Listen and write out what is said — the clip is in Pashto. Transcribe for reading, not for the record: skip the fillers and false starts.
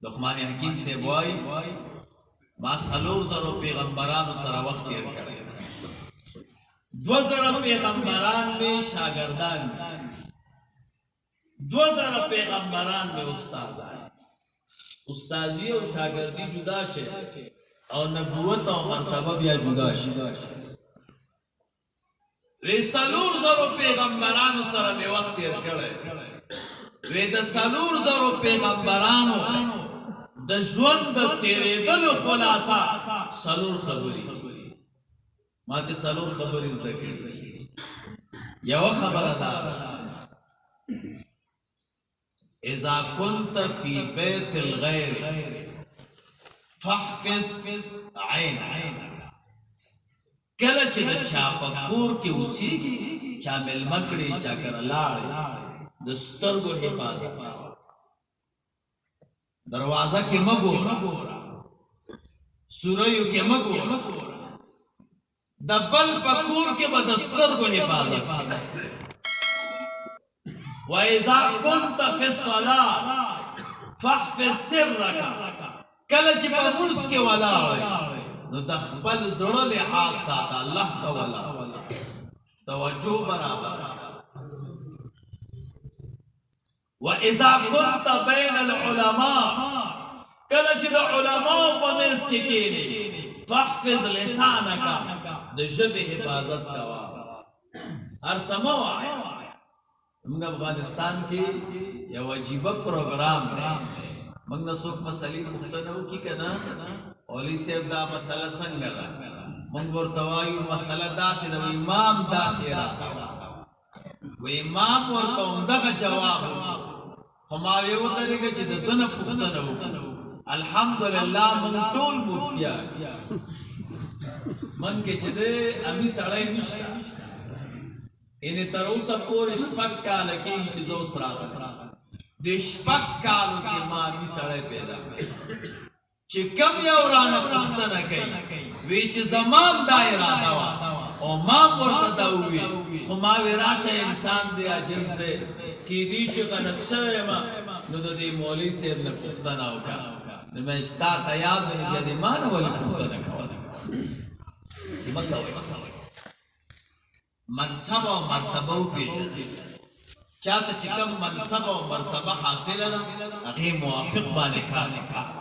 لقمان حکیم سے بوائی ما 4,000 پیغمبرانو سره وخت تیر کړی 2,000 پیغمبران میں شاگردان 2,000 پیغمبران میں استازی او شاگردی جدا شه او نبوت او مرتبه بیا جدا شه 4,000 پیغمبرانو سره می وخت تیر کړی وې د 4,000 پیغمبرانو د ژوند د تیرېدلو خلاصه 4 خبرې ما ته 4 خبرې زده کړې یو خبره ده اذا كنت في بيت الغير فاحفظ عينك کله چې د چا په کور کې اوسېږي چا مېلمه کړي چا کره لاړ د سترګو حفاظت دروازه کې مه ګوره سوریو کې مه ګوره د بل په کور کې به د سترګو حفاظت وَإِذَا كُنْتَ فِي الصَّلَاةِ فَاحْفِظْ سِرَّكَ کله چې په مونځ کې ولاړ نو د خپل زړه لحاظ ساته الله ته ولاړ توجه برابر وَإِذَا كُنْتَ بَيْنَ الْعُلَمَاءِ کله چې د علماء په منځ کې کېنې فَاحْفِظْ لِسَانَكَ د ژبې حفاظت کوه هر څه مه وایه موږ افغانستان کې یو عجیبه پروګرام دی موږ نه څوک مسلې پوښتنه وکړي که نه مولوي صاحب دا مسله څنګه ده موږ ورته وایو مسله داسې ده امام داسې راته و امام ورته همدغه جواب خو ما ویې ودرېږه چې د ده نه پوښتنه وکړو الحمدلله موږ ټول مفتیان من کې چې دی امي سړی نشته یعنې تر اوسه پورې 6 کاله کېږي چې زه اوس راغلم د 6 کالو کې ما امي سړی پیدا کړی چې کم یو رانه پوښتنه کوي وی چې زمام دا اراده وه او ما ورته دا وویل خو ما وی راشه انسان دی عاجز دی کیدی شي غلط شوی یم نو د دې مولوي صاحب نه پوښتنه وکړه نو مې ستا ته یاد ونکړه د ما نه ولې پوښتنه کوله داسې مه کوئ منصب او مرتبه وپېژنئ چاته چې کوم منصب او مرتبه حاصله ده هغې موافق باندې کار وکړه